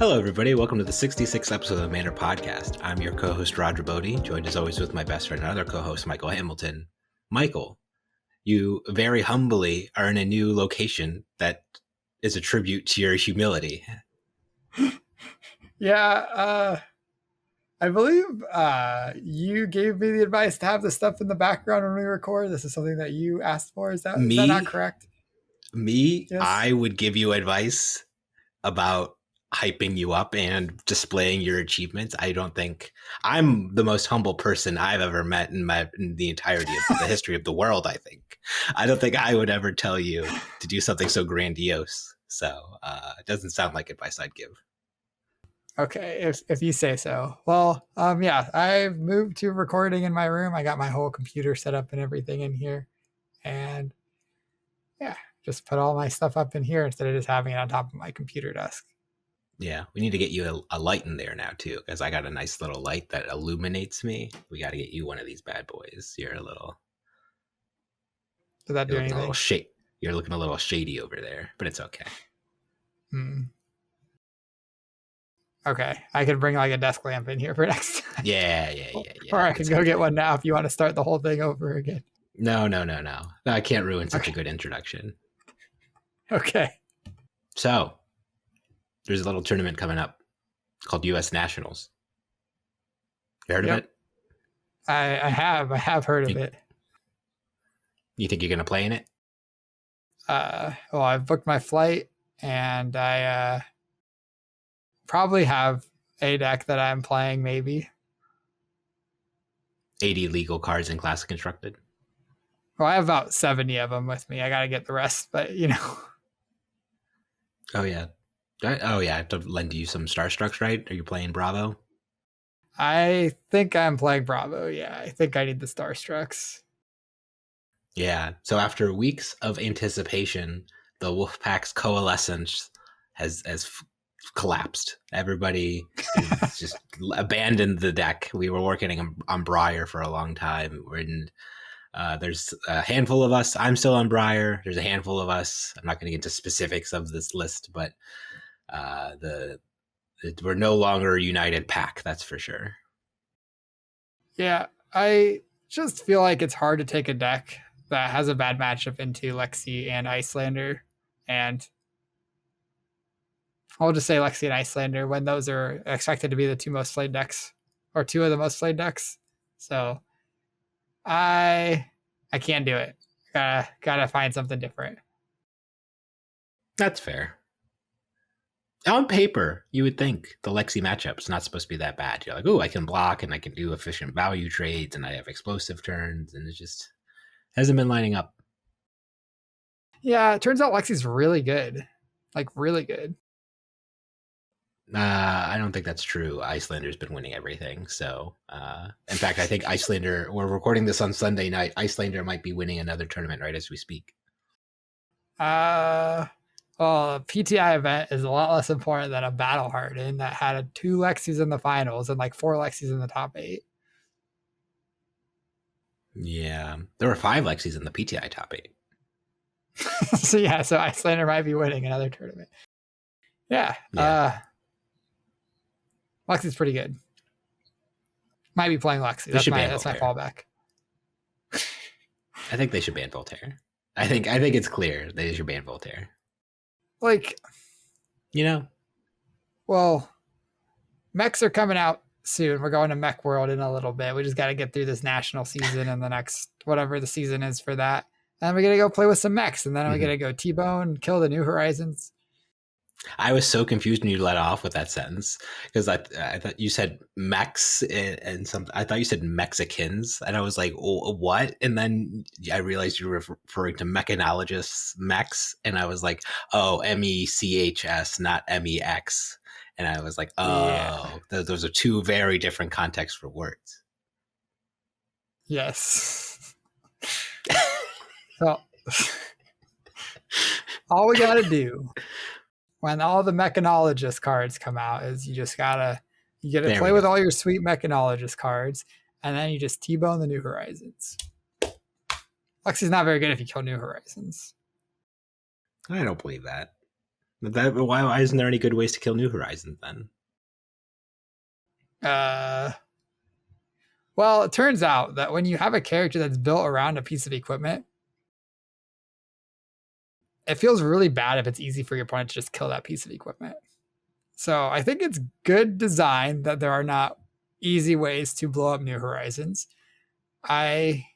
Hello, everybody. Welcome to the 66th episode of the Manor Podcast. I'm your co-host, Roger Bodee, joined as always with my best friend and other co-host, Michael Hamilton. Michael, you very humbly are in a new location that is a tribute to your humility. Yeah, I believe you gave me the advice to have the stuff in the background when we record. This is something that you asked for. Is that not correct? Yes. I would give you advice about hyping you up and displaying your achievements. I don't think I'm the most humble person I've ever met in the entirety of the history of the world. I don't think I would ever tell you to do something so grandiose. So it doesn't sound like advice I'd give. Okay, if you say so. Well, yeah, I've moved to recording in my room. I got my whole computer set up and everything in here, and yeah, just put all my stuff up in here instead of just having it on top of my computer desk. Yeah, we need to get you a light in there now too, because I got a nice little light that illuminates me. We got to get you one of these bad boys. You're a little. Does that do anything? You're looking a little shady over there, but it's okay. Okay, I could bring like a desk lamp in here for next time. Yeah. Or I can go get one now if you want to start the whole thing over again. No. I can't ruin such a good introduction. Okay. So, there's a little tournament coming up called U.S. Nationals. You heard of it? I have heard of it. You think you're going to play in it? Well, I've booked my flight, and I probably have a deck that I'm playing, maybe. 80 legal cards in Classic Constructed? Well, I have about 70 of them with me. I got to get the rest, but you know. Oh, yeah. I have to lend you some Starstrucks, right? Are you playing Bravo? I think I'm playing Bravo, yeah. I think I need the Starstrucks. Yeah. So after weeks of anticipation, the Wolfpack's coalescence has collapsed. Everybody just abandoned the deck. We were working on Briar for a long time. There's a handful of us. I'm still on Briar. There's a handful of us. I'm not going to get into specifics of this list, but we're no longer a united pack. That's for sure. Yeah, I just feel like it's hard to take a deck that has a bad matchup into Lexi and Icelander, and I'll just say Lexi and Icelander when those are expected to be the two most played decks, or two of the most played decks. So I can't do it. Gotta find something different. That's fair. On paper, you would think the Lexi matchup's not supposed to be that bad. You're like, oh, I can block and I can do efficient value trades and I have explosive turns, and it just hasn't been lining up. Yeah, it turns out Lexi's really good. Like, really good. I don't think that's true. Icelander's been winning everything. So, in fact, I think Icelander, we're recording this on Sunday night. Icelander might be winning another tournament right as we speak. Well, a PTI event is a lot less important than a Battle Hardened that had 2 Lexis in the finals and like 4 Lexis in the top 8. Yeah, there were 5 Lexis in the PTI top 8. So Icelander might be winning another tournament. Yeah. Lexi's pretty good. Might be playing Lexi. That's my fallback. I think they should ban Voltaire. I think it's clear they should ban Voltaire. Like, you know, well, mechs are coming out soon. We're going to Mech World in a little bit. We just got to get through this national season and the next whatever the season is for that. And we're gonna go play with some mechs, and then we're gonna go T-Bone, kill the New Horizons. I was so confused when you let off with that sentence because I thought you said mechs and something. I thought you said Mexicans, and I was like, oh, what? And then I realized you were referring to mechanologists, mechs, and I was like, oh, MECHS, not MEX. And I was like, oh, yeah. Those are 2 very different contexts for words. Yes. So all we gotta do when all the mechanologist cards come out is you get to play with all your sweet mechanologist cards, and then you just T-bone the New Horizons. Lexi's not very good if you kill New Horizons. I don't believe that. Why isn't there any good ways to kill New Horizons then? Uh, well, it turns out that when you have a character that's built around a piece of equipment, it feels really bad if it's easy for your opponent to just kill that piece of equipment. So I think it's good design that there are not easy ways to blow up New Horizons. I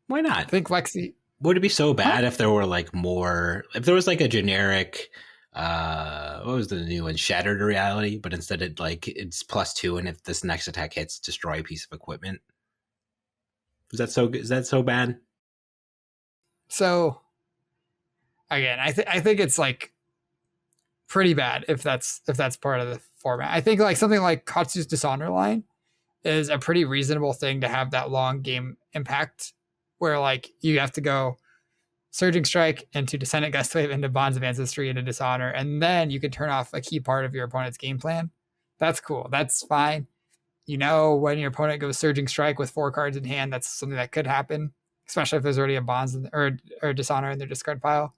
Why not? think Lexi. Would it be so Huh? bad if there were like more? If there was like a generic, what was the new one? Shattered Reality, but instead it's +2, and if this next attack hits, destroy a piece of equipment. Is that so? Is that so bad? So again, I think it's like pretty bad if that's part of the format. I think like something like Katsu's Dishonor line is a pretty reasonable thing to have that long game impact, where like you have to go Surging Strike into Descendant Gust Wave into Bonds of Ancestry into Dishonor, and then you can turn off a key part of your opponent's game plan. That's cool. That's fine. You know, when your opponent goes Surging Strike with 4 cards in hand, that's something that could happen, especially if there's already a Bonds or Dishonor in their discard pile.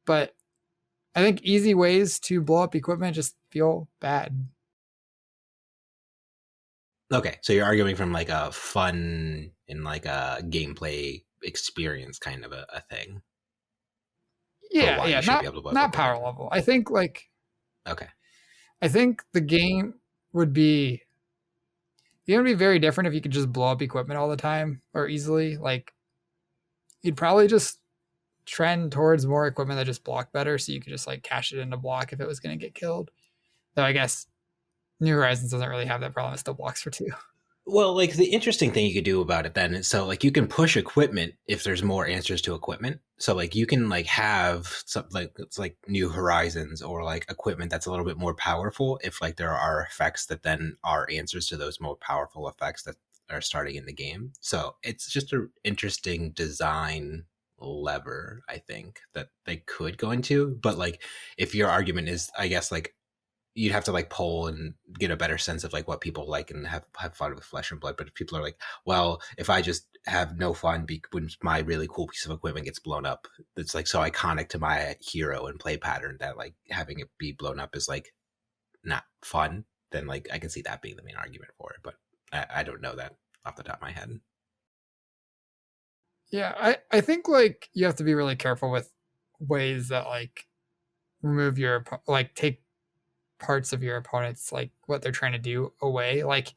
But I think easy ways to blow up equipment just feel bad. Okay, so you're arguing from like a fun and like a gameplay experience kind of a thing for Yeah, why you yeah, should be able to blow up not equipment. power level. I think like Okay. I think the game would be very different if you could just blow up equipment all the time or easily. Like you'd probably just trend towards more equipment that just block better, so you could just like cash it into block if it was going to get killed. Though I guess New Horizons doesn't really have that problem; it still blocks for 2. Well, like the interesting thing you could do about it then is so like you can push equipment if there's more answers to equipment. So like you can like have something like it's like New Horizons or like equipment that's a little bit more powerful if like there are effects that then are answers to those more powerful effects that are starting in the game. So it's just an interesting design lever, I think, that they could go into. But like if your argument is, I guess, like you'd have to like poll and get a better sense of like what people like and have fun with Flesh and Blood. But if people are like, well, if I just have no fun when my really cool piece of equipment gets blown up, it's like so iconic to my hero and play pattern that like having it be blown up is like not fun, then like I can see that being the main argument for it. But I don't know that off the top of my head. Yeah, I think like you have to be really careful with ways that like remove your like take parts of your opponent's like what they're trying to do away. Like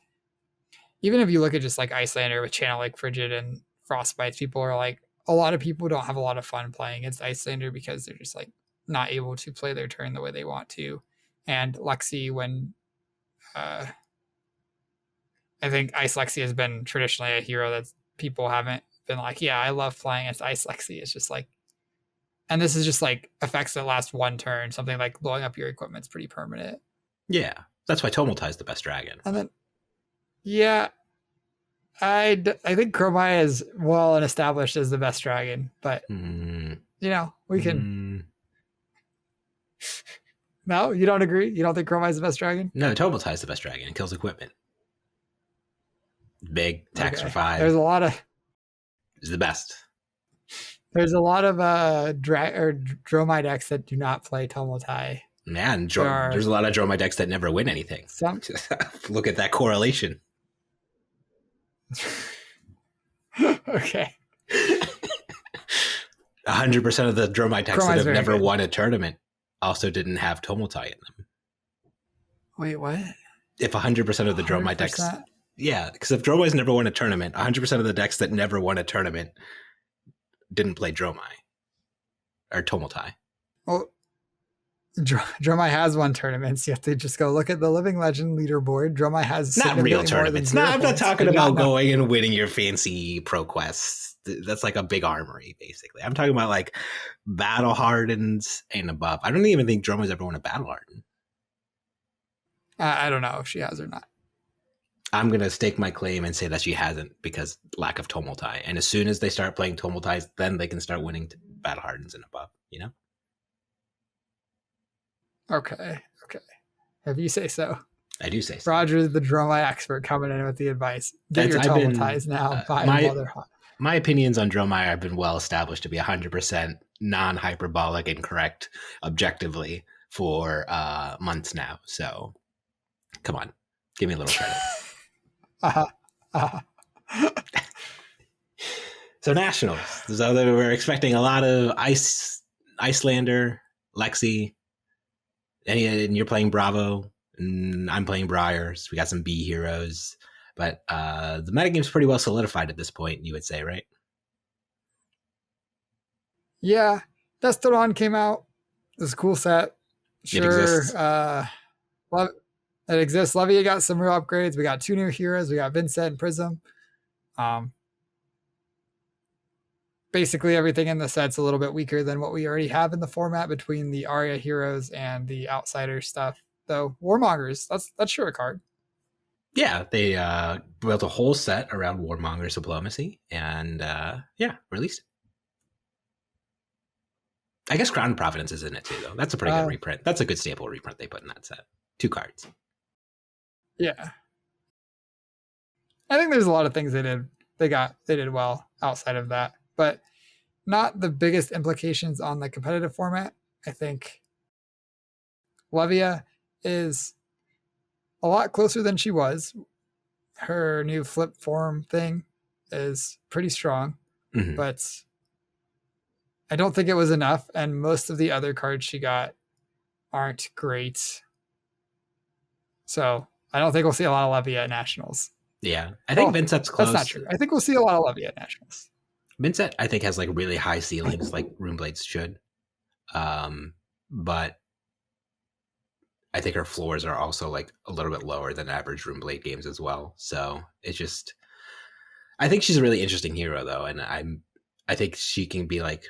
even if you look at just like Icelander with channel like Frigid and Frostbites, people are like a lot of people don't have a lot of fun playing against Icelander because they're just like not able to play their turn the way they want to. And Lexi, when I think Ice Lexi has been traditionally a hero that people haven't been like, yeah, I love playing as Ice Lexi. It's just like, and this is just like effects that last 1 turn. Something like blowing up your equipment's pretty permanent. Yeah, that's why Tomotai is the best dragon. And then, yeah, I think Chromai is well and established as the best dragon, but you know we can. No, you don't agree? You don't think Chromai is the best dragon? No, Tomotai is the best dragon. It kills equipment. Big, attacks for 5. There's a lot of. Is the best. There's a lot of Dromai decks that do not play Tomotai. Man, there's a lot of Dromai decks that never win anything. Look at that correlation. Okay. 100% of the Dromai decks that have never won a tournament also didn't have Tomotai in them. Wait, what? If 100% of the Dromai decks... Yeah, because if Dromai's never won a tournament, 100% of the decks that never won a tournament didn't play Dromai. Or Tomotai. Well, Dromai has won tournaments. You have to just go look at the Living Legend leaderboard. Dromai has not real tournaments. I'm not talking about going and winning your fancy pro quests. That's like a big armory, basically. I'm talking about like battle hardens and above. I don't even think Dromai's ever won a battle harden. I don't know if she has or not. I'm going to stake my claim and say that she hasn't because lack of Tomotai. And as soon as they start playing Tomotais, then they can start winning battle hardens and above, you know? Okay. If you say so. I do say so. Roger, the Dromai expert, coming in with the advice. Get your Tomotais now. Buy Mother Hot. My opinions on Dromai have been well established to be 100% non-hyperbolic and correct objectively for months now. So come on, give me a little credit. uh, uh, So nationals. So we're expecting a lot of Icelander, Lexi, and you're playing Bravo, and I'm playing Briars. We got some B heroes, but the metagame's pretty well solidified at this point. You would say, right? yeah, Destodon came out. It's a cool set. It Sure, exists. it exists. Levia got some real upgrades. We got 2 new heroes. We got Vincent and Prism. Um, Basically everything in the set's a little bit weaker than what we already have in the format between the Arya heroes and the outsider stuff. Though Warmongers, that's sure a card. Yeah, they built a whole set around Warmonger's diplomacy, and yeah, released it. I guess Crown of Providence is in it too, though. That's a pretty good reprint. That's a good staple reprint they put in that set. 2 cards. Yeah, I think there's a lot of things they did. They did well outside of that, but not the biggest implications on the competitive format. I think Levia is a lot closer than she was. Her new flip form thing is pretty strong, but I don't think it was enough. And most of the other cards she got aren't great. So I don't think we'll see a lot of Levia at Nationals. Yeah, I think Vincent's close. That's not true. I think we'll see a lot of Levia at Nationals. Vincent, I think, has like really high ceilings, like Runeblades should. But I think her floors are also like a little bit lower than average Runeblade games as well. So it's just, I think she's a really interesting hero though, and I think she can be like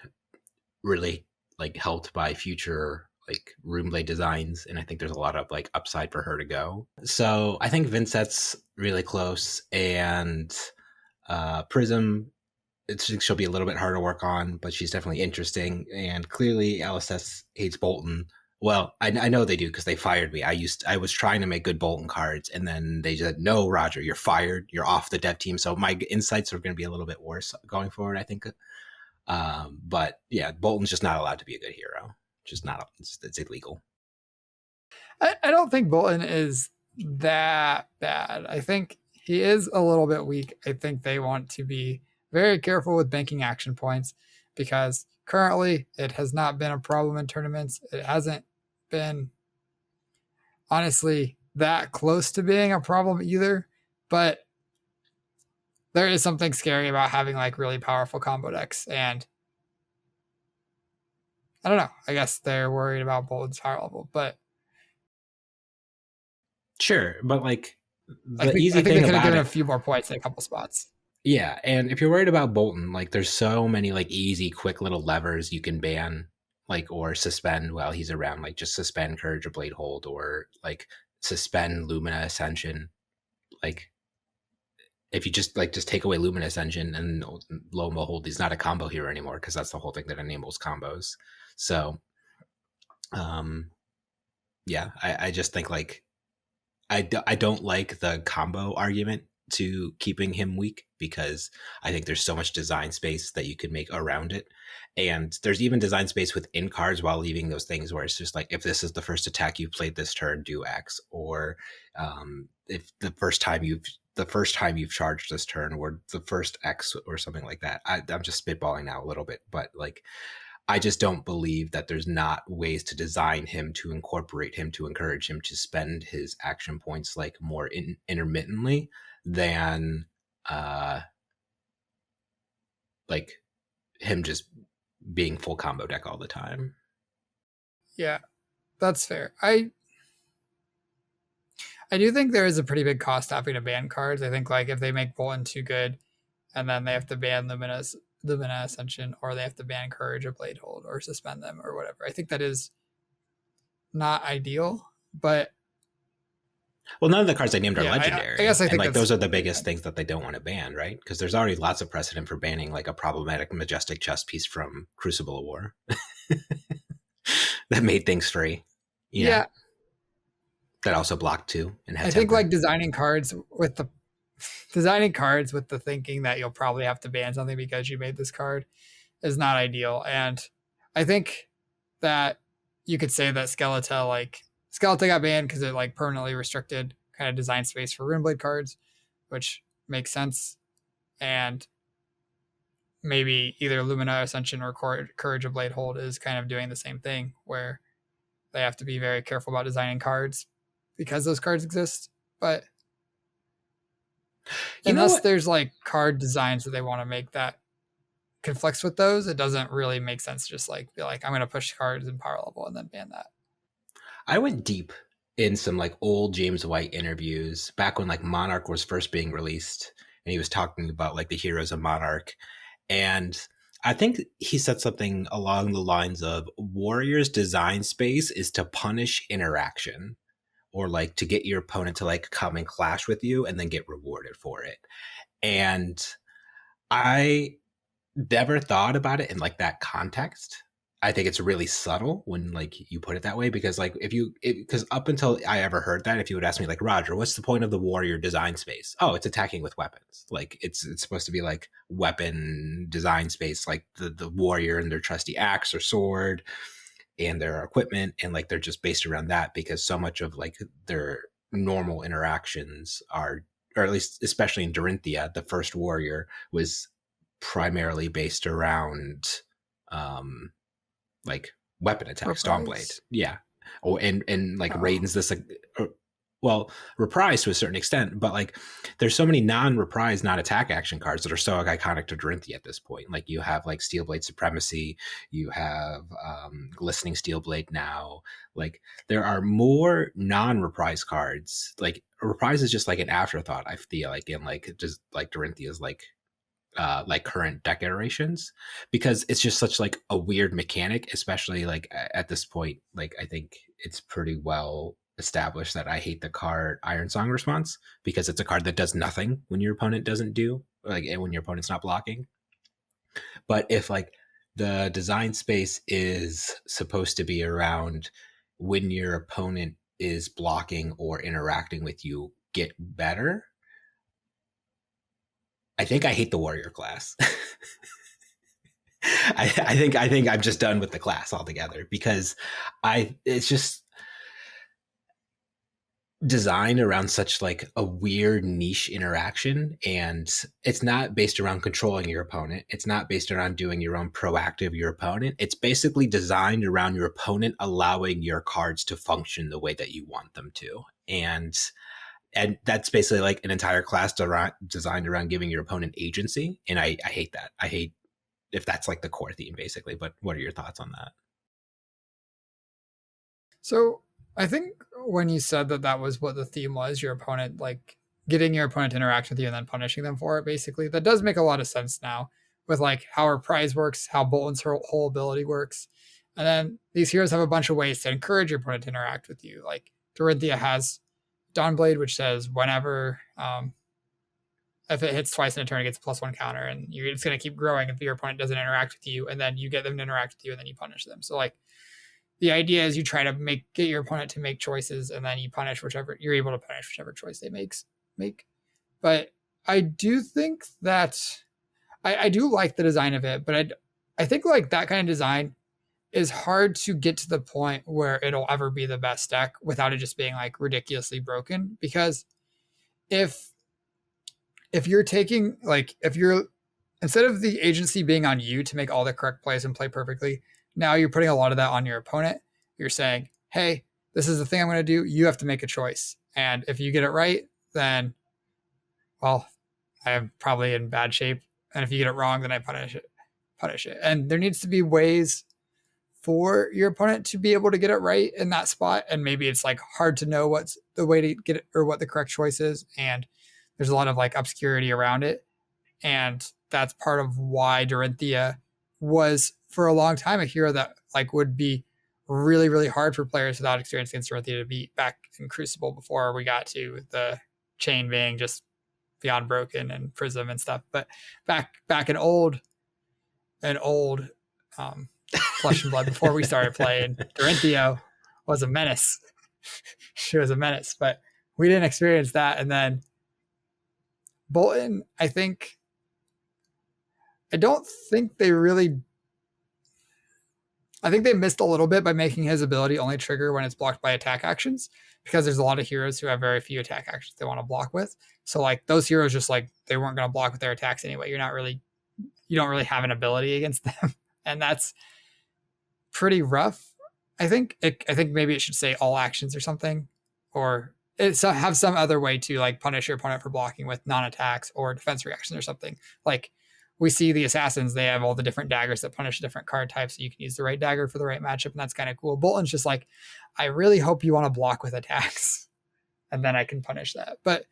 really like helped by future like Runeblade designs, and I think there's a lot of like upside for her to go. So I think Vincent's really close, and Prism, she'll be a little bit harder to work on, but she's definitely interesting. And clearly, LSS hates Bolton. Well, I know they do because they fired me. I was trying to make good Bolton cards, and then they said, "No, Roger, you're fired. You're off the dev team." So my insights are going to be a little bit worse going forward, I think. But yeah, Bolton's just not allowed to be a good hero. Just not. It's illegal. I don't think Bolton is that bad. I think he is a little bit weak. I think they want to be very careful with banking action points because currently it has not been a problem in tournaments. It hasn't been honestly that close to being a problem either, but there is something scary about having like really powerful combo decks, and I don't know. I guess they're worried about Bolton's power level, but sure, but like the I think easy they thing could have about given it, a few more points in a couple spots. yeah, and if you're worried about Bolton, like there's so many like easy, quick little levers you can ban, like or suspend while he's around, like just suspend Courage or Blade Hold, or like suspend Lumina Ascension. Like if you just take away Lumina Ascension, and lo and behold, he's not a combo hero anymore because that's the whole thing that enables combos. So, yeah, I just think like I don't like the combo argument to keeping him weak because I think there's so much design space that you could make around it. And there's even design space within cards while leaving those things where it's just like, if this is the first attack you played this turn, do X, or if the first time you've charged this turn, or the first X or something like that. I'm just spitballing now a little bit, but like I just don't believe that there's not ways to design him to incorporate him to encourage him to spend his action points like more intermittently than like him just being full combo deck all the time. Yeah, that's fair. I do think there is a pretty big cost having to ban cards. I think like if they make Bolton too good, and then they have to ban Lumina Ascension, or they have to ban Courage or Blade Hold, or suspend them, or whatever. I think that is not ideal, but well, none of the cards I named are yeah, legendary. I guess I and think like those are the biggest things that they don't want to ban, right? Because there's already lots of precedent for banning like a problematic majestic chess piece from Crucible of War that made things free. Yeah. That also blocked too. And had I think like designing cards with the thinking that you'll probably have to ban something because you made this card is not ideal. And I think that you could say that Skeleton got banned because it like permanently restricted kind of design space for Runeblade cards, which makes sense. And maybe either Lumina Ascension or Courage of Blade Hold is kind of doing the same thing, where they have to be very careful about designing cards because those cards exist. But You know unless what? there's like card designs that they want to make that conflicts with those, it doesn't really make sense to just like be like, I'm going to push cards in power level and then ban that. I went deep in some like old James White interviews back when like Monarch was first being released, and he was talking about like the heroes of Monarch. And I think he said something along the lines of Warrior's design space is to punish interaction, or like to get your opponent to like come and clash with you and then get rewarded for it. And I never thought about it in like that context. I think it's really subtle when like you put it that way, because like because up until I ever heard that, if you would ask me like, Roger, what's the point of the warrior design space? Oh, it's attacking with weapons. Like it's supposed to be like weapon design space, like the warrior and their trusty axe or sword and their equipment, and like they're just based around that, because so much of like their normal interactions are, or at least especially in Dorinthia, the first warrior was primarily based around um like weapon attack, Stormblade. Reprise. Yeah. Oh, and like Oh, Raiden's this like well, reprise to a certain extent, but like there's so many non-reprise, non-attack action cards that are so iconic to Dorinthia at this point. Like you have like Steelblade Supremacy, you have Glistening Steelblade now. Like there are more non-reprise cards. Like reprise is just like an afterthought, I feel like, in like just like Dorinthia's like current deck iterations, because it's just such like a weird mechanic, especially like at this point. Like I think it's pretty well established that I hate the card Iron Song Response, because it's a card that does nothing when your opponent doesn't do, like, and when your opponent's not blocking. But if like the design space is supposed to be around when your opponent is blocking or interacting with you, get better. I think I hate the warrior class. I think I'm just done with the class altogether, because it's just designed around such like a weird niche interaction, and it's not based around controlling your opponent. It's not based around doing your own proactive your opponent. It's basically designed around your opponent allowing your cards to function the way that you want them to. And that's basically like an entire class designed around giving your opponent agency, and I hate that. I hate if that's like the core theme, basically. But what are your thoughts on that? so I think when you said that that was what the theme was, your opponent like getting your opponent to interact with you and then punishing them for it, basically, that does make a lot of sense now with like how our prize works, how Bolton's whole ability works. And then these heroes have a bunch of ways to encourage your opponent to interact with you. Like Dorinthia has Dawnblade, which says whenever if it hits twice in a turn, it gets a +1 counter, and it's going to keep growing if your opponent doesn't interact with you, and then you get them to interact with you, and then you punish them. So like the idea is you try to get your opponent to make choices, and then you punish whichever you're able to punish whichever choice they make. But I do think that I do like the design of it, but I think like that kind of design is hard to get to the point where it'll ever be the best deck without it just being like ridiculously broken. Because if if you're taking like if you're instead of the agency being on you to make all the correct plays and play perfectly, now you're putting a lot of that on your opponent. You're saying, hey, this is the thing I'm going to do. You have to make a choice. And if you get it right, then, well, I am probably in bad shape. And if you get it wrong, then I punish it. Punish it. And there needs to be ways for your opponent to be able to get it right in that spot. And maybe it's like hard to know what's the way to get it or what the correct choice is. And there's a lot of like obscurity around it. And that's part of why Dorinthia was for a long time a hero that like would be really, really hard for players without experience against Dorinthia to beat back in Crucible before we got to the chain being just beyond broken and Prism and stuff. But back in old um, Flesh and Blood before we started playing, Dorinthia was a menace. She was a menace, but we didn't experience that. And then Bolton, I don't think they really I think they missed a little bit by making his ability only trigger when it's blocked by attack actions, because there's a lot of heroes who have very few attack actions they want to block with. So like those heroes just like they weren't going to block with their attacks anyway. You don't really have an ability against them, and that's pretty rough. I think maybe it should say all actions or something, or it's have some other way to like punish your opponent for blocking with non-attacks or defense reactions or something. Like we see the assassins, they have all the different daggers that punish different card types, so you can use the right dagger for the right matchup, and that's kind of cool. Bolton's just like, I really hope you want to block with attacks, and then I can punish that. But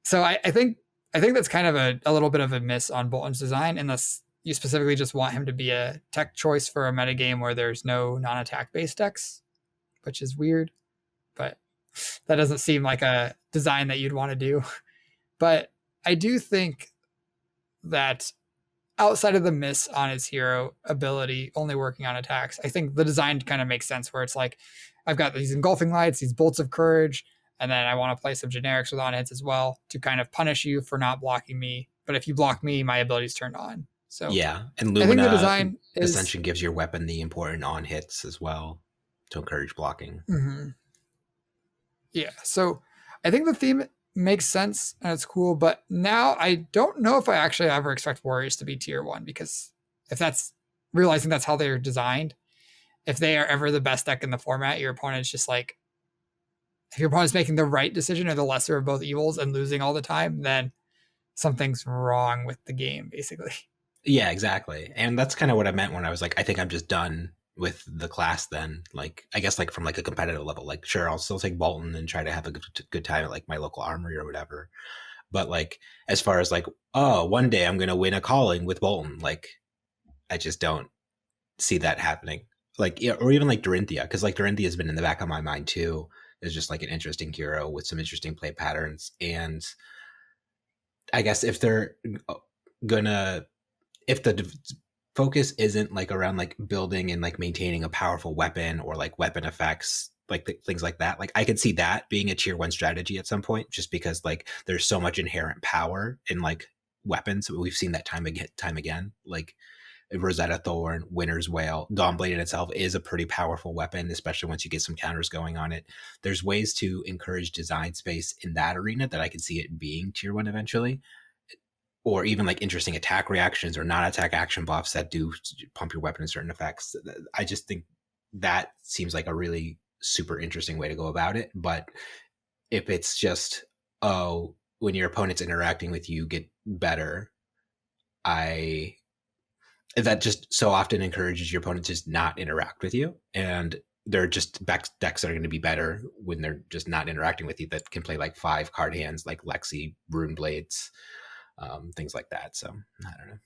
so I think that's kind of a little bit of a miss on Bolton's design, unless you specifically just want him to be a tech choice for a metagame where there's no non-attack based decks, which is weird, but that doesn't seem like a design that you'd want to do. But I do think that outside of the miss on his hero ability only working on attacks, I think the design kind of makes sense where it's like, I've got these engulfing lights, these bolts of courage, and then I want to play some generics with on hits as well to kind of punish you for not blocking me. But if you block me, my ability's turned on. So Yeah, and I think the Lumina design is Ascension gives your weapon the important on hits as well to encourage blocking. mhm. Yeah. So I think the theme makes sense and it's cool, but now I don't know if I actually ever expect warriors to be tier one, because if that's realizing that's how they're designed, if they are ever the best deck in the format, your opponent's just like, if your opponent's making the right decision or the lesser of both evils and losing all the time, then something's wrong with the game, basically. Yeah, exactly. And that's kind of what I meant when I was like, I think I'm just done with the class then. Like, I guess like from like a competitive level, like sure, I'll still take Bolton and try to have a good time at like my local armory or whatever. But like, as far as like, oh, one day I'm going to win a calling with Bolton, like, I just don't see that happening. Like, yeah, or even like Dorinthia, because like Dorinthia has been in the back of my mind too. Is just like an interesting hero with some interesting play patterns. And I guess if they're gonna, if the focus isn't like around like building and like maintaining a powerful weapon or like weapon effects, like things like that, like I could see that being a tier one strategy at some point, just because like there's so much inherent power in like weapons. We've seen that time again. Like Rosetta Thorn, Winter's Wail, Dawnblade in itself is a pretty powerful weapon, especially once you get some counters going on it. There's ways to encourage design space in that arena that I could see it being tier one eventually, or even like interesting attack reactions or non-attack action buffs that do pump your weapon in certain effects. I just think that seems like a really super interesting way to go about it. But if it's just, oh, when your opponent's interacting with you get better, I that just so often encourages your opponent to just not interact with you, and they're just decks that are going to be better when they're just not interacting with you, that can play like 5 card hands like Lexi, Rune Blades, things like that. So I don't know.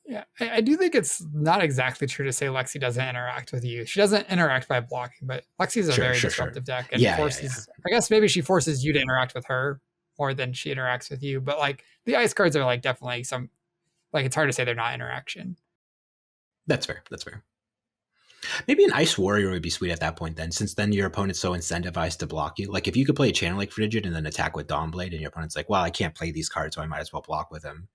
Yeah, I do think it's not exactly true to say Lexi doesn't interact with you. She doesn't interact by blocking, but Lexi's a Sure, very sure, sure. disruptive deck and Yeah. forces, I guess maybe she forces you to interact with her more than she interacts with you. But like the ice cards are like definitely some, like it's hard to say they're not interaction. That's fair. That's fair. Maybe an Ice Warrior would be sweet at that point then, since then your opponent's so incentivized to block you. Like if you could play a channel like Frigid and then attack with Dawnblade, and your opponent's like, well, I can't play these cards, so I might as well block with him.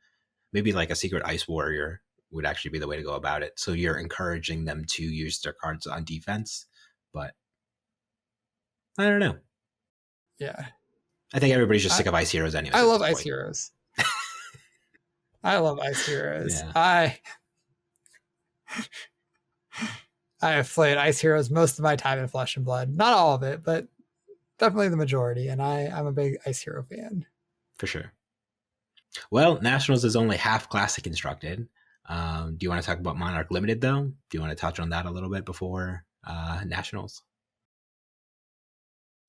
Maybe like a secret Ice Warrior would actually be the way to go about it. So you're encouraging them to use their cards on defense. But I don't know. Yeah. I think everybody's just sick of Ice Heroes anyways I at love this ice point. heroes. I love ice heroes. Yeah. I have played ice heroes most of my time in Flesh and Blood. Not all of it, but definitely the majority. And I'm a big ice hero fan. For sure. Well, Nationals is only half classic constructed. Do you want to talk about Monarch Limited though? Do you want to touch on that a little bit before Nationals?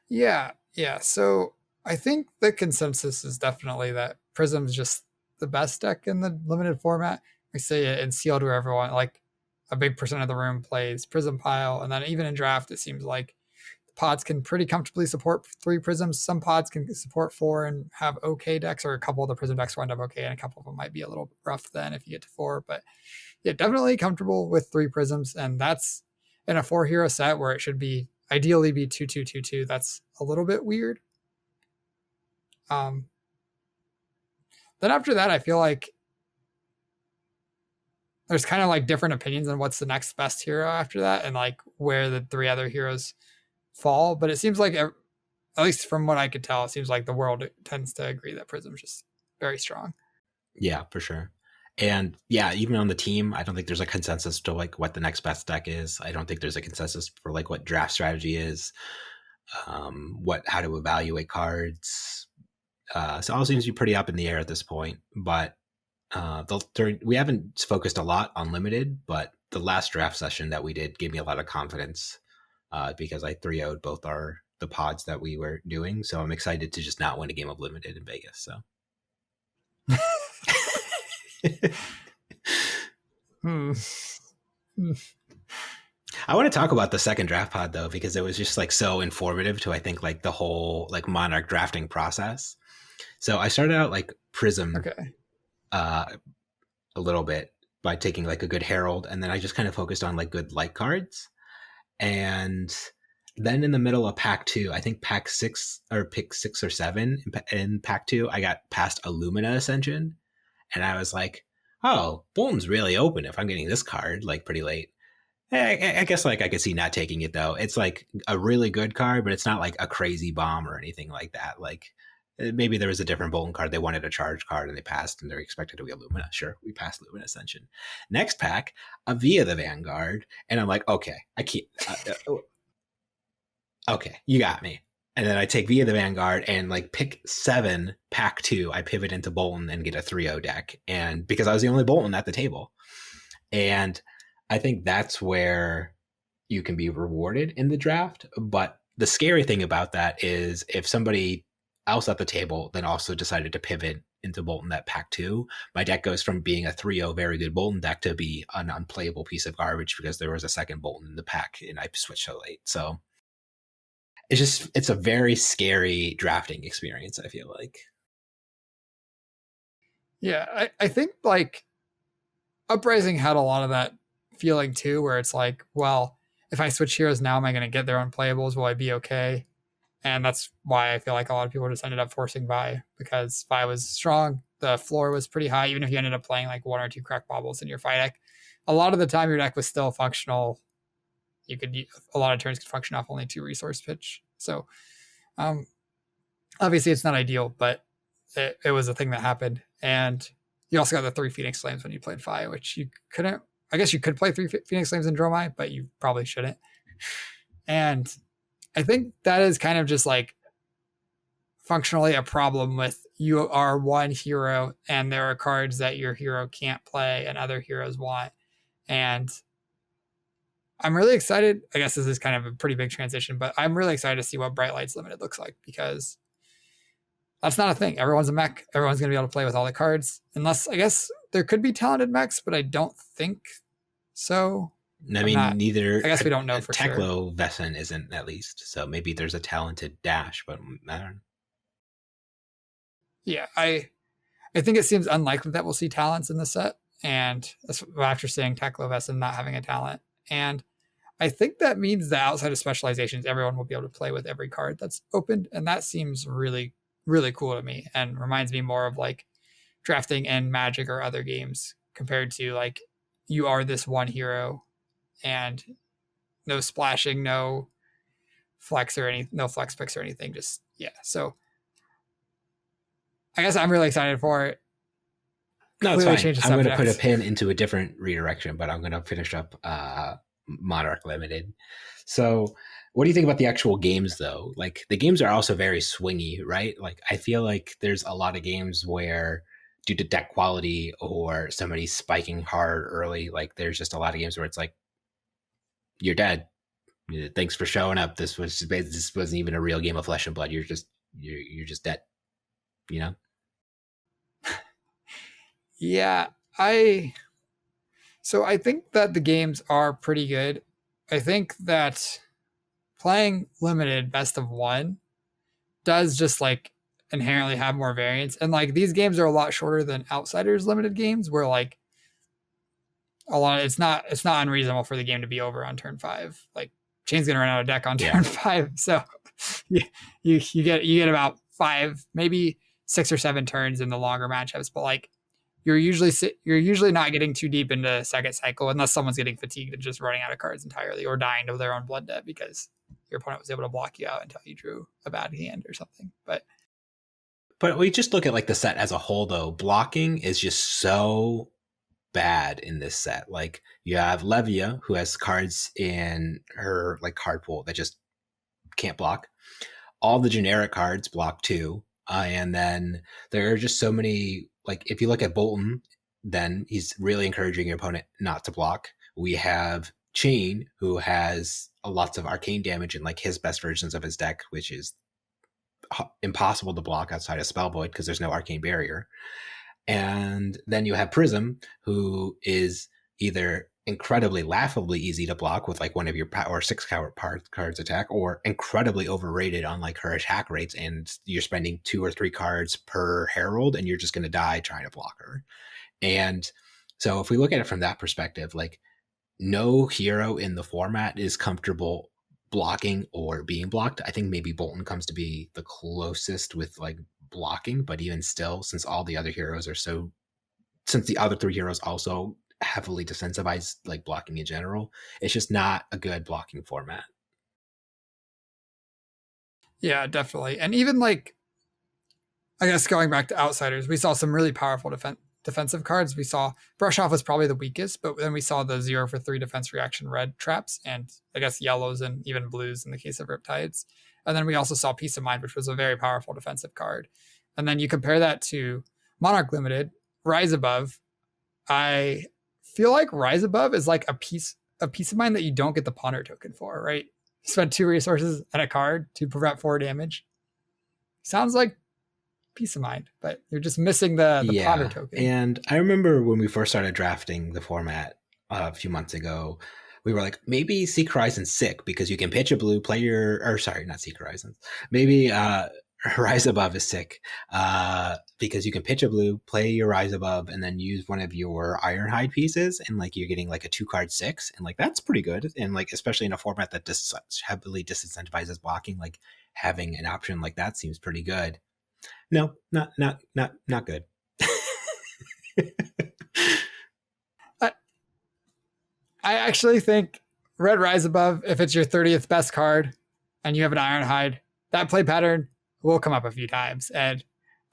Yeah, yeah. So I think the consensus is definitely that Prism's just the best deck in the limited format. We see it in sealed where everyone, like a big percent of the room plays Prism Pile, and then even in draft, it seems like pods can pretty comfortably support 3 prisms. Some pods can support 4 and have okay decks, or a couple of the prism decks will end up okay, and a couple of them might be a little rough then if you get to 4. But yeah, definitely comfortable with 3 prisms, and that's in a 4 hero set where it should be ideally be 2 2 2 2. That's a little bit weird. Um, then after that, I feel like there's kind of like different opinions on what's the next best hero after that, and like where the three other heroes fall. But it seems like, at least from what I could tell, it seems like the world tends to agree that Prism's just very strong. Yeah, for sure. And yeah, even on the team, I don't think there's a consensus to like what the next best deck is. I don't think there's a consensus for like what draft strategy is, what how to evaluate cards. So all seems to be pretty up in the air at this point. But we haven't focused a lot on limited, but the last draft session that we did gave me a lot of confidence because I 3-0'd both the pods that we were doing. So I'm excited to just not win a game of limited in Vegas. So. Hmm. I want to talk about the second draft pod though, because it was just like so informative to, I think, like the whole like Monarch drafting process. So I started out like Prism Okay. a little bit by taking like a good Herald, and then I just kind of focused on like good light cards. And then in the middle of pack 2, I think pack 6 or pick 6 or 7 in pack 2, I got past Illumina Ascension, and I was like, oh, Bolton's really open if I'm getting this card like pretty late. I guess like I could see not taking it though. It's like a really good card, but it's not like a crazy bomb or anything like that. Like maybe there was a different Bolton card. They wanted a charge card and they passed, and they're expected to be a Lumina. Sure, we passed Lumina Ascension. Next pack, a Via the Vanguard, and I'm like, okay, I keep. Okay, you got me. And then I take Via the Vanguard and like pick 7, pack 2. I pivot into Bolton and get a 3-0 deck, and because I was the only Bolton at the table, and I think that's where you can be rewarded in the draft. But the scary thing about that is if somebody else at the table then also decided to pivot into Bolton that pack 2, my deck goes from being a 3-0 very good Bolton deck to be an unplayable piece of garbage because there was a second Bolton in the pack and I switched so late. So it's a very scary drafting experience, I feel like. Yeah, I think like Uprising had a lot of that feeling too, where it's like, well, if I switch heroes now, am I going to get their unplayables? Will I be okay? And that's why I feel like a lot of people just ended up forcing Vi, because Vi was strong. The floor was pretty high. Even if you ended up playing like 1 or 2 crack baubles in your Vi deck, a lot of the time your deck was still functional. You could, a lot of turns could function off only 2 resource pitch. So obviously it's not ideal, but it was a thing that happened. And you also got the 3 Phoenix Flames when you played Fi, which you couldn't. I guess you could play 3 Phoenix Flames in Dromai, but you probably shouldn't. And I think that is kind of just like functionally a problem with, you are one hero and there are cards that your hero can't play and other heroes want. And I'm really excited. I guess this is kind of a pretty big transition, but I'm really excited to see what Bright Lights Limited looks like, because that's not a thing. Everyone's a mech. Everyone's going to be able to play with all the cards, unless I guess there could be talented mechs, but I don't think so. I mean, neither. I guess we don't know for sure. Teklo Vesson isn't, at least. So maybe there's a talented Dash, but I don't know. Yeah, I think it seems unlikely that we'll see talents in the set, and that's after seeing Teklo Vesson not having a talent. And I think that means that outside of specializations, everyone will be able to play with every card that's opened, and that seems really, really cool to me, and reminds me more of like drafting in Magic or other games, compared to like, you are this one hero and no splashing, no flex or no flex picks or anything. Just, yeah. So I guess I'm really excited for it. No, it's fine. I'm going to put a pin into a different redirection, but I'm going to finish up Monarch Limited. So what do you think about the actual games though? Like the games are also very swingy, right? Like I feel like there's a lot of games where, due to deck quality or somebody spiking hard early, like there's just a lot of games where it's like, you're dead. Thanks for showing up. This wasn't even a real game of flesh and blood. You're just dead. You know? Yeah, I think that the games are pretty good. I think that playing limited best of 1 does just like inherently have more variance. And like these games are a lot shorter than Outsiders limited games, where like it's not unreasonable for the game to be over on turn 5. Like Chain's gonna run out of deck on turn 5. So you get about 5, maybe 6 or 7 turns in the longer matchups. But like you're usually not getting too deep into second cycle unless someone's getting fatigued and just running out of cards entirely or dying of their own blood debt because your opponent was able to block you out until you drew a bad hand or something. But we just look at like the set as a whole, though. Blocking is just so bad in this set. Like you have Levia, who has cards in her like card pool that just can't block. All the generic cards block too, and then there are just so many. Like if you look at Bolton, then he's really encouraging your opponent not to block. We have Chain, who has lots of arcane damage in like his best versions of his deck, which is impossible to block outside of Spell Void because there's no arcane barrier. And then you have Prism, who is either incredibly laughably easy to block with like one of your power 6 cards attack, or incredibly overrated on like her attack rates, and you're spending 2 or 3 cards per Herald and you're just going to die trying to block her. And so if we look at it from that perspective, like no hero in the format is comfortable blocking or being blocked. I think maybe Bolton comes to be the closest with like blocking, but even still, since all the other heroes are so, since the other 3 heroes also heavily desensitize like blocking in general, it's just not a good blocking format. Yeah, definitely. And even like, I guess going back to Outsiders, we saw some really powerful defensive cards. We saw Brush Off was probably the weakest, but then we saw the 0 for 3 defense reaction red traps, and I guess yellows and even blues in the case of Riptides. And then we also saw Peace of Mind, which was a very powerful defensive card. And then you compare that to Monarch Limited, Rise Above. I feel like Rise Above is like a piece of mind that you don't get the Ponder token for, right? You spend 2 resources and a card to prevent 4 damage. Sounds like Peace of Mind, but you're just missing the Ponder token. And I remember when we first started drafting the format a few months ago, we were like, maybe Seek Horizon's sick because you can pitch a blue, play your, or sorry, not Seek Horizons. Maybe Rise Above is sick because you can pitch a blue, play your Rise Above, and then use one of your Ironhide pieces, and like you're getting like a 2-card 6, and like that's pretty good. And like especially in a format that heavily disincentivizes blocking, like having an option like that seems pretty good. No, not good. I actually think Red Rise Above, if it's your 30th best card and you have an Ironhide, that play pattern will come up a few times. And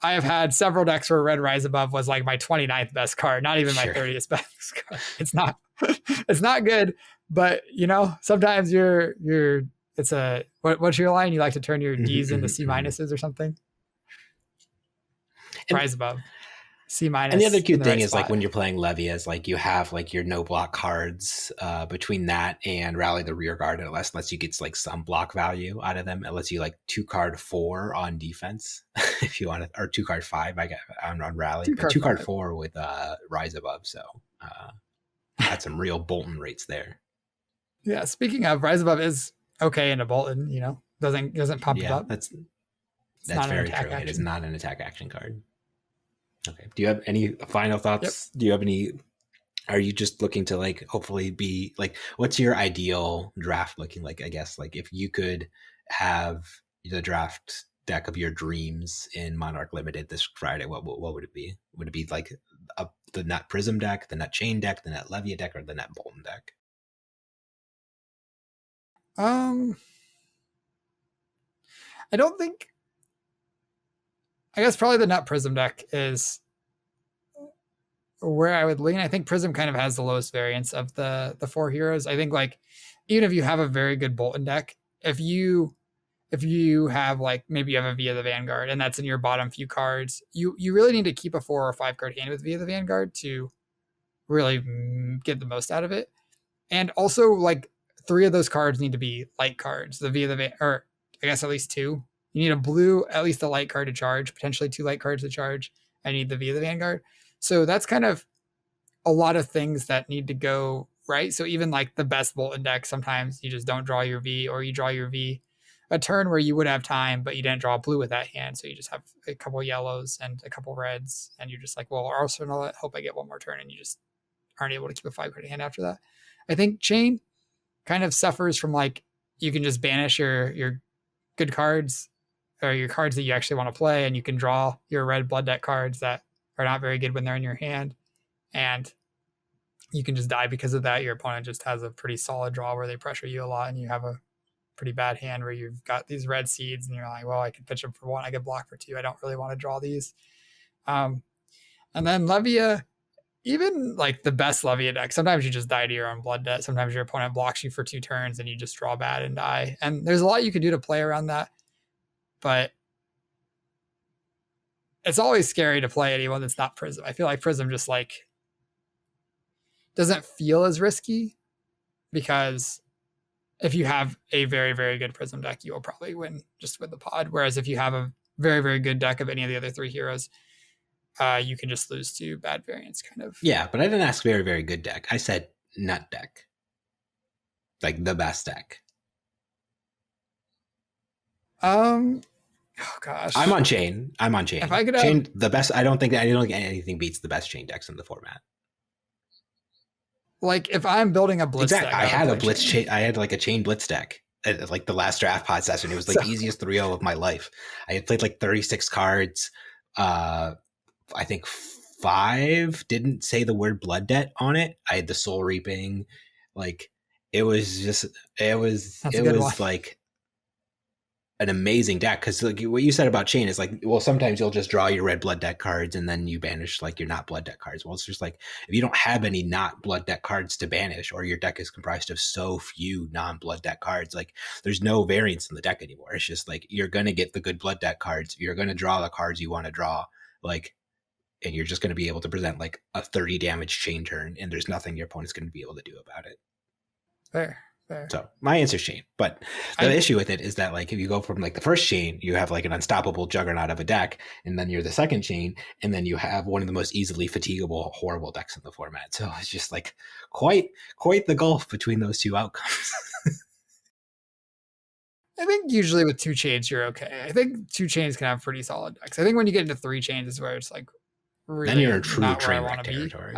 I have had several decks where Red Rise Above was like my 29th best card, not even my 30th best card. It's not good, but you know, sometimes what's your line? You like to turn your D's into C minuses or something? Rise Above. C minus. And the other cute thing is like when you're playing Levias, like you have like your no block cards between that and Rally the Rear Guard. It lets you get like some block value out of them. It lets you like 2-card 4 on defense if you want to, or 2-card 5 I got on Rally, but 2-card 4 with Rise Above. So had some real Bolton rates there. Yeah, speaking of, Rise Above is okay in a Bolton, you know, doesn't pump it up. That's very true. It is not an attack action card. Okay. Do you have any final thoughts? Yep. Do you have any? Are you just looking to like hopefully be like, what's your ideal draft looking like? I guess like if you could have the draft deck of your dreams in Monarch Limited this Friday, what would it be? Would it be like the Nut Prism deck, the Nut Chain deck, the Nut Levia deck, or the Nut Bolton deck? I don't think. I guess probably the Nut Prism deck is where I would lean. I think Prism kind of has the lowest variance of the 4 heroes. I think like even if you have a very good Bolton deck, if you have like maybe you have a Via the Vanguard and that's in your bottom few cards, you really need to keep a 4 or 5 card hand with Via the Vanguard to really get the most out of it. And also like 3 of those cards need to be light cards. The Via the or I guess at least 2. You need a blue, at least a light card to charge, potentially 2 light cards to charge. I need the Via the Vanguard. So that's kind of a lot of things that need to go right. So even like the best Bolton deck, sometimes you just don't draw your V, or you draw your V a turn where you would have time, but you didn't draw a blue with that hand. So you just have a couple yellows and a couple reds. And you're just like, well, Arsenal, I hope I get one more turn. And you just aren't able to keep a 5 card hand after that. I think Chain kind of suffers from like, you can just banish your good cards or your cards that you actually want to play, and you can draw your red blood deck cards that are not very good when they're in your hand, and you can just die because of that. Your opponent just has a pretty solid draw where they pressure you a lot, and you have a pretty bad hand where you've got these red seeds, and you're like, well, I could pitch them for one, I could block for two. I don't really want to draw these. And then Levia, even like the best Levia deck, sometimes you just die to your own blood debt. Sometimes your opponent blocks you for 2 turns and you just draw bad and die. And there's a lot you can do to play around that. But it's always scary to play anyone that's not Prism. I feel like Prism just like doesn't feel as risky, because if you have a very, very good Prism deck, you will probably win just with the pod. Whereas if you have a very, very good deck of any of the other 3 heroes, you can just lose to bad variants, kind of. Yeah, but I didn't ask very, very good deck. I said nut deck. Like the best deck. Oh gosh. I'm on chain. If I could chain the best. I don't think anything beats the best chain decks in the format. Like if I'm building a blitz deck, I had a blitz chain. I had like a chain blitz deck at like the last draft pod session. It was like the easiest 3-0 of my life. I had played like 36 cards. I think 5 didn't say the word blood debt on it. I had the soul reaping. Like it was like an amazing deck, because like what you said about chain is like, well, sometimes you'll just draw your red blood deck cards and then you banish like your not blood deck cards. Well, it's just like if you don't have any not blood deck cards to banish, or your deck is comprised of so few non-blood deck cards, like there's no variance in the deck anymore. It's just like you're gonna get the good blood deck cards, you're gonna draw the cards you want to draw, like, and you're just gonna be able to present like a 30 damage chain turn, and there's nothing your opponent's gonna be able to do about it. Fair. So my answer's chain, but the issue with it is that like if you go from like the first chain, you have like an unstoppable juggernaut of a deck, and then you're the second chain, and then you have one of the most easily fatigable, horrible decks in the format. So it's just like quite the gulf between those two outcomes. I think usually with 2 chains you're okay. I think 2 chains can have pretty solid decks. I think when you get into 3 chains is where it's like really then you're in true not train where I wreck want to be. territory.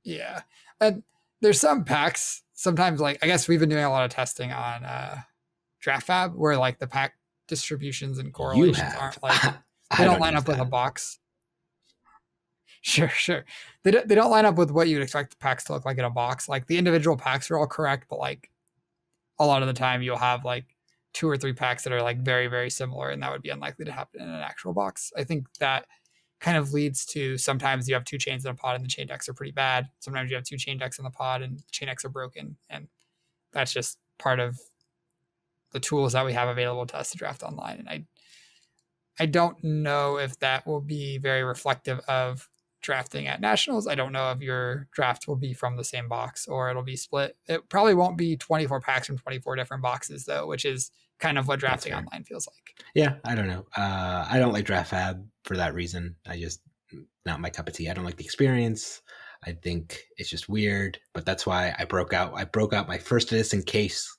Yeah, and there's some packs. Sometimes, like I guess we've been doing a lot of testing on Draft Fab, where like the pack distributions and correlations aren't like they don't line up with a box. Sure. They don't line up with what you'd expect the packs to look like in a box. Like the individual packs are all correct, but like a lot of the time you'll have like 2 or 3 packs that are like very, very similar, and that would be unlikely to happen in an actual box. I think that kind of leads to sometimes you have 2 chains in a pod and the chain decks are pretty bad. Sometimes you have 2 chain decks in the pod and the chain decks are broken. And that's just part of the tools that we have available to us to draft online. And I don't know if that will be very reflective of drafting at nationals. I don't know if your draft will be from the same box or it'll be split. It probably won't be 24 packs from 24 different boxes though, which is kind of what drafting online feels like. Yeah, I don't know. I don't like Draft Fab for that reason. I just, not my cup of tea. I don't like the experience. I think it's just weird, but that's why I broke out my first edition case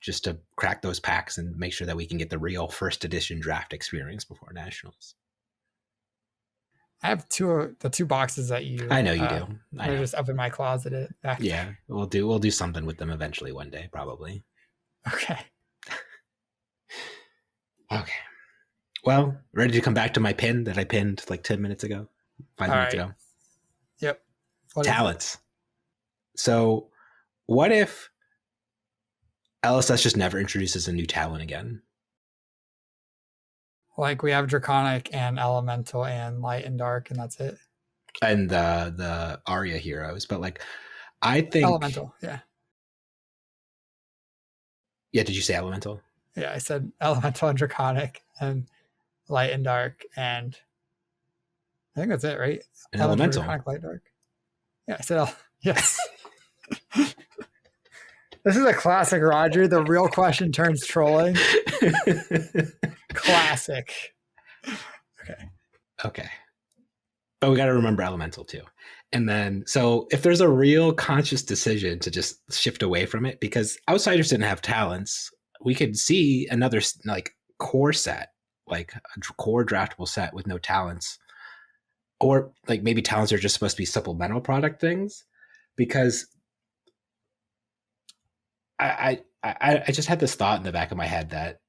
just to crack those packs and make sure that we can get the real first edition draft experience before nationals. I have the 2 boxes that you. I know you do. They're just up in my closet. Yeah, we'll do something with them eventually one day, probably. Okay. Okay. Well, ready to come back to my pin that I pinned like 10 minutes ago, 5 minutes ago. Yep. Talents. So, what if LSS just never introduces a new talent again? Like we have Draconic and Elemental and Light and Dark, and that's it. And the Arya heroes, but like I think Elemental, yeah. Yeah, did you say Elemental? Yeah, I said Elemental and Draconic and Light and Dark, and I think that's it, right? And Elemental. Draconic, Light, Dark. Yeah, I said yes. This is a classic, Roger. The real question turns trolling. Classic. Okay. But we got to remember Elemental too. And then, so if there's a real conscious decision to just shift away from it, because outsiders didn't have talents, we could see another like core set, like a core draftable set with no talents, or like maybe talents are just supposed to be supplemental product things. Because I just had this thought in the back of my head that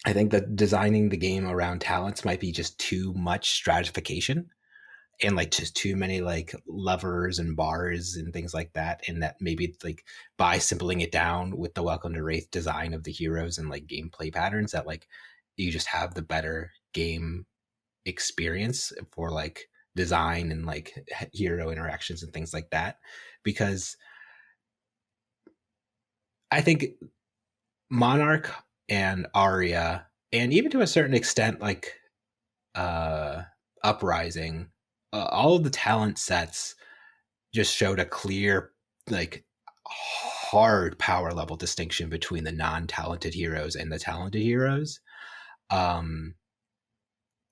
I think that designing the game around talents might be just too much stratification and like just too many like levers and bars and things like that. And that maybe like by simpling it down with the Welcome to Wraith design of the heroes and like gameplay patterns, that like you just have the better game experience for like design and like hero interactions and things like that. Because I think Monarch and Arya, and even to a certain extent, like uh, Uprising, all of the talent sets just showed a clear, like, hard power level distinction between the non-talented heroes and the talented heroes. Um,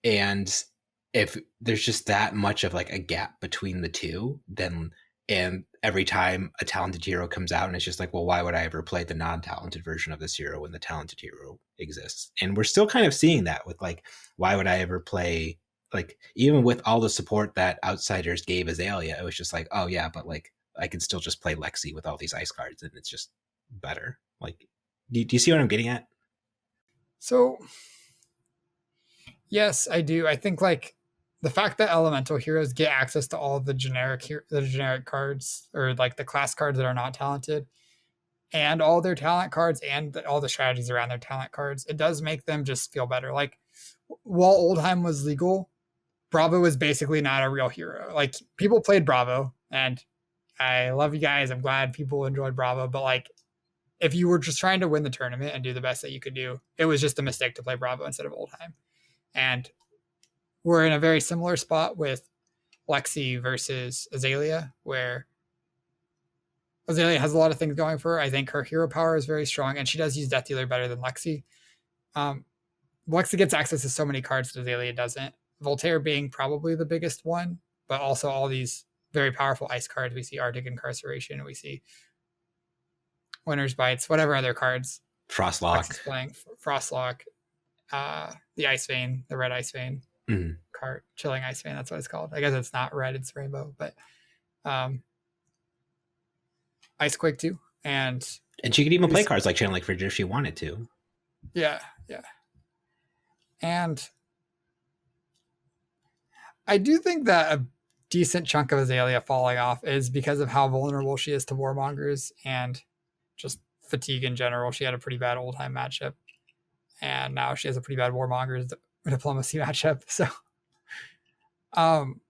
and if there's just that much of like a gap between the two, then and every time a talented hero comes out and it's just like, well, why would I ever play the non-talented version of this hero when the talented hero exists? And we're still kind of seeing that with like, why would I ever play, like, even with all the support that outsiders gave Azalea, it was just like, oh yeah, but like I can still just play Lexi with all these ice cards and it's just better. Like, do you see what I'm getting at? So yes, I do. I think like the fact that elemental heroes get access to all the generic cards, or like the class cards that are not talented, and all their talent cards and all the strategies around their talent cards, it does make them just feel better. Like while Oldhim was legal, Bravo was basically not a real hero. Like people played Bravo, and I love you guys. I'm glad people enjoyed Bravo, but like if you were just trying to win the tournament and do the best that you could do, it was just a mistake to play Bravo instead of Oldhim. And we're in a very similar spot with Lexi versus Azalea, where Azalea has a lot of things going for her. I think her hero power is very strong, and she does use Death Dealer better than Lexi. Um, Lexi gets access to so many cards that Azalea doesn't. Voltaire being probably the biggest one, but also all these very powerful ice cards. We see Arctic Incarceration, we see Winter's Bites, whatever other cards Frostlock. Lexi's playing. Frostlock, the Ice Vein, the Red Ice Vein Mm. card, Chilling Ice Vein. That's what it's called. I guess it's not red; it's rainbow. But um, Icequake too, And she could even play cards like Channeling Fridge if she wanted to. yeah, yeah, and I do think that a decent chunk of Azalea falling off is because of how vulnerable she is to Warmongers and just fatigue in general. She had a pretty bad Oldhim matchup, and now she has a pretty bad Warmongers diplomacy matchup. So, um,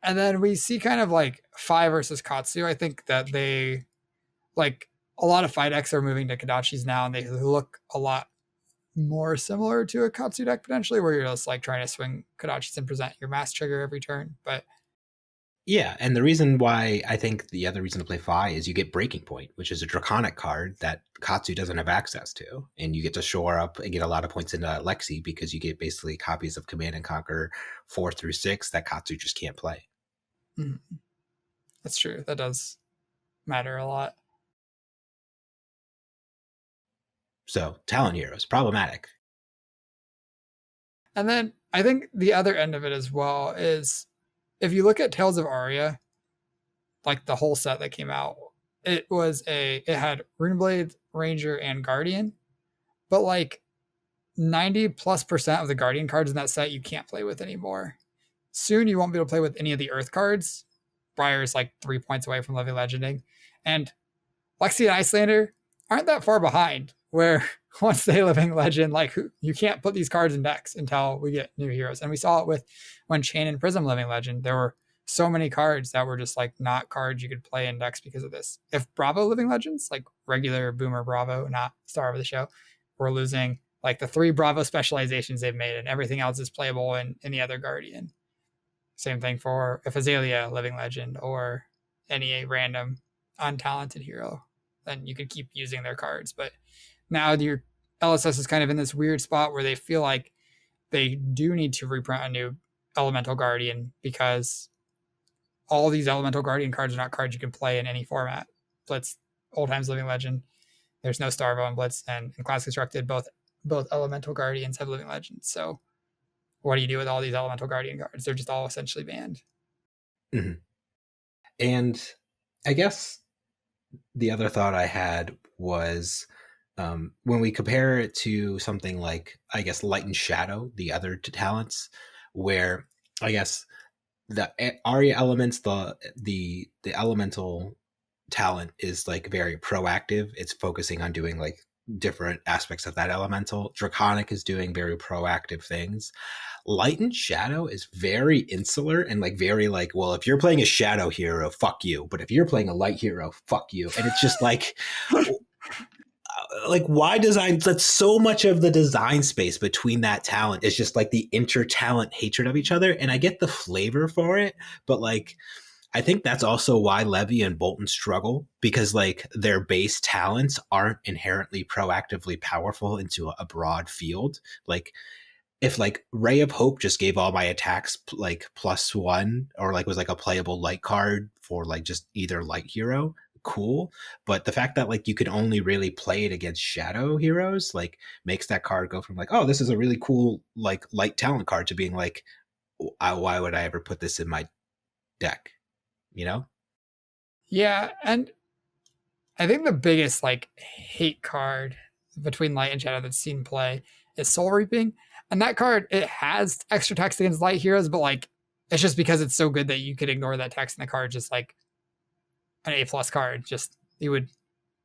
and then we see kind of like Fi versus Katsu. I think that they like a lot of Fi decks are moving to Kadachi's now, and they look a lot more similar to a Katsu deck potentially, where you're just like trying to swing Kadachi's and present your mass trigger every turn. But Yeah, and the reason why I think the other reason to play Fi is you get Breaking Point, which is a draconic card that Katsu doesn't have access to. And you get to shore up and get a lot of points into Lexi because you get basically copies of Command and Conquer 4 through 6 that Katsu just can't play. That's true. That does matter a lot. So, Talon Heroes, problematic. And then I think the other end of it as well is if you look at Tales of Aria, like the whole set that came out, it had Runeblade, Ranger, and Guardian, but like 90+% of the Guardian cards in that set you can't play with anymore. Soon you won't be able to play with any of the Earth cards. Briar's like 3 points away from Living Legending. And Lexi and Icelander aren't that far behind, where once they Living Legend, like you can't put these cards in decks until we get new heroes. And we saw it with when Chain and Prism Living Legend. There were so many cards that were just like not cards you could play in decks because of this. If Bravo Living Legends, like regular Boomer Bravo, not Star of the Show, we're losing like the 3 Bravo specializations they've made, and everything else is playable in any other Guardian. Same thing for if Azalea Living Legend or any random untalented hero, then you could keep using their cards. But now your LSS is kind of in this weird spot where they feel like they do need to reprint a new Elemental Guardian because all these Elemental Guardian cards are not cards you can play in any format. Blitz, Oldhim's Living Legend, there's no Starvo in Blitz, and in Class Constructed, both Elemental Guardians have Living Legends. So what do you do with all these Elemental Guardian cards? They're just all essentially banned. Mm-hmm. And I guess the other thought I had was When we compare it to something like, I guess, light and shadow, the other talents, where I guess the Arya elements, the elemental talent is like very proactive. It's focusing on doing like different aspects of that elemental. Draconic is doing very proactive things. Light and shadow is very insular and like very like, well, if you're playing a shadow hero, fuck you, but if you're playing a light hero, fuck you. And it's just like why design, that's so much of the design space between that talent is just like the inter talent hatred of each other. And I get the flavor for it, but like I think that's also why Levy and Bolton struggle, because like their base talents aren't inherently proactively powerful into a broad field. Like if like Ray of Hope just gave all my attacks like +1, or like was like a playable light card for like just either light hero, cool. But the fact that like you could only really play it against shadow heroes like makes that card go from like, oh, this is a really cool like light talent card, to being like, why would I ever put this in my deck, you know? Yeah, and I think the biggest like hate card between light and shadow that's seen play is Soul Reaping. And that card, it has extra text against light heroes, but like it's just because it's so good that you could ignore that text in the card, just like an A+ card. Just you would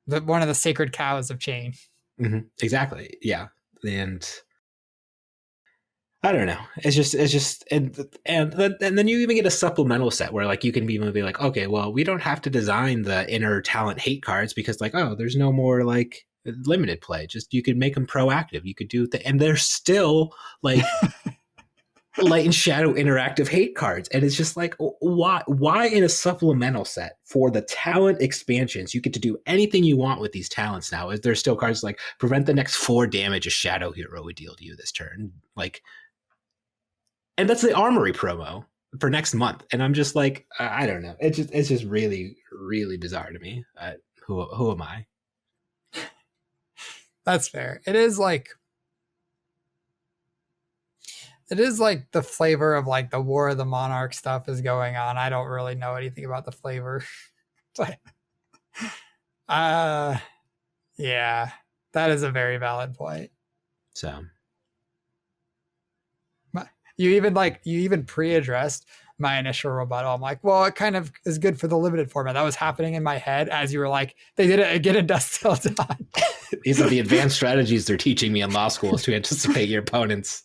one of the sacred cows of chain. Exactly. Yeah. And I don't know. It's just, and then you even get a supplemental set where like you can be maybe like, okay, well, we don't have to design the inner talent hate cards because like, oh, there's no more like limited play. Just you could make them proactive. You could do and they're still like light and shadow interactive hate cards, and it's just like, why in a supplemental set for the talent expansions you get to do anything you want with these talents now? Is there still cards like prevent the next 4 damage a shadow hero would deal to you this turn, like, and that's the armory promo for next month, and I'm just like, I don't know, it's just really really bizarre to me. Who am I? That's fair. It is like the flavor of like the War of the Monarch stuff is going on. I don't really know anything about the flavor. But uh yeah, that is a very valid point. So You even pre-addressed my initial rebuttal. I'm like, well, it kind of is good for the limited format. That was happening in my head as you were like, they did it again in Dust Till Dawn. these are the advanced strategies they're teaching me in law school, is to anticipate your opponent's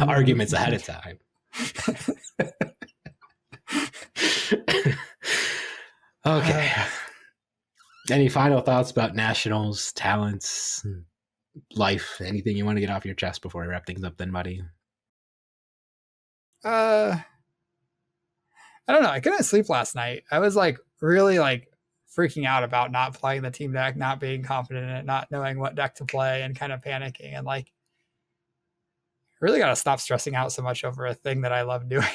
arguments ahead of time. Okay. Any final thoughts about nationals, talents, life? Anything you want to get off your chest before I wrap things up then, buddy? I don't know. I couldn't sleep last night. I was like really like freaking out about not playing the team deck, not being confident in it, not knowing what deck to play, and kind of panicking. And like, really got to stop stressing out so much over a thing that I love doing.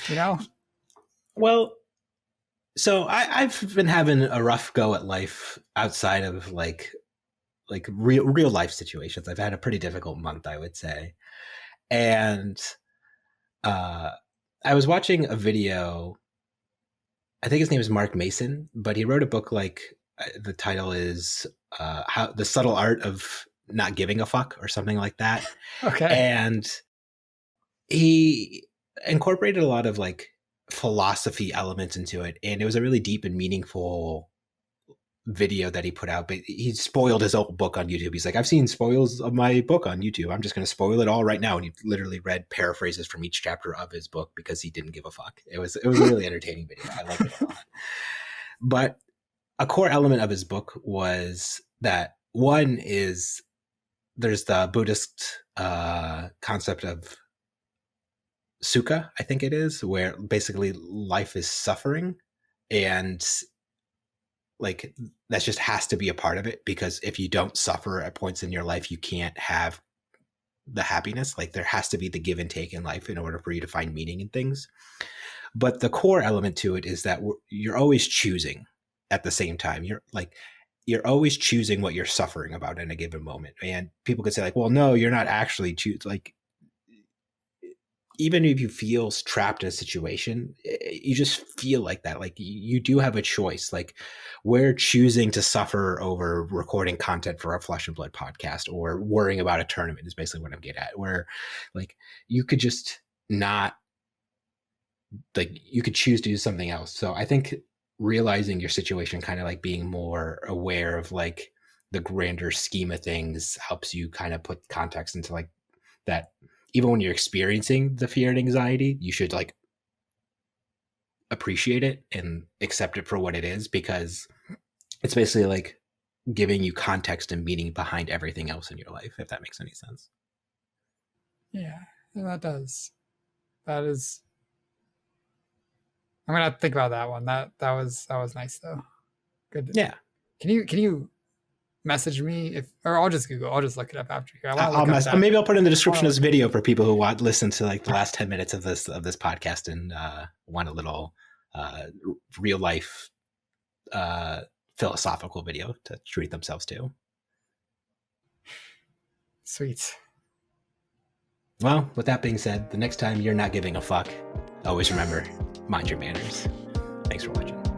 You know? Well, so I've been having a rough go at life outside of like real life situations. I've had a pretty difficult month, I would say. And uh, I was watching a video. I think his name is Mark Mason, but he wrote a book like the title is "How the Subtle Art of Not Giving a Fuck" or something like that. Okay. And he incorporated a lot of like philosophy elements into it, and it was a really deep and meaningful video that he put out. But he spoiled his old book on YouTube. He's like, I've seen spoils of my book on YouTube, I'm just going to spoil it all right now. And he literally read paraphrases from each chapter of his book because he didn't give a fuck. It was a really entertaining video. I liked it a lot. But a core element of his book was that one is there's the Buddhist concept of sukha, I think it is, where basically life is suffering, and like that just has to be a part of it, because if you don't suffer at points in your life, you can't have the happiness. Like there has to be the give and take in life in order for you to find meaning in things. But the core element to it is that you're always choosing at the same time. You're always choosing what you're suffering about in a given moment. And people could say like, well, no, you're not actually choosing. Like even if you feel trapped in a situation, you just feel like that. Like you do have a choice. Like we're choosing to suffer over recording content for our Flesh and Blood podcast or worrying about a tournament is basically what I'm getting at. Where like you could just not, like you could choose to do something else. So I think realizing your situation, kind of like being more aware of like the grander scheme of things, helps you kind of put context into like that. Even when you're experiencing the fear and anxiety, you should like appreciate it and accept it for what it is, because it's basically like giving you context and meaning behind everything else in your life, if that makes any sense. Yeah, that does. That is. I'm gonna think about that one. That was nice though. Good. Yeah. Can you message me if, or I'll just Google. I'll just look it up after here. I want to look up that. Maybe I'll put in the I want description to of look this video for people who want listen to like the last 10 minutes of this podcast and want a little uh, real life uh, philosophical video to treat themselves to. Sweet. Well, with that being said, the next time you're not giving a fuck, always remember, mind your manners. Thanks for watching.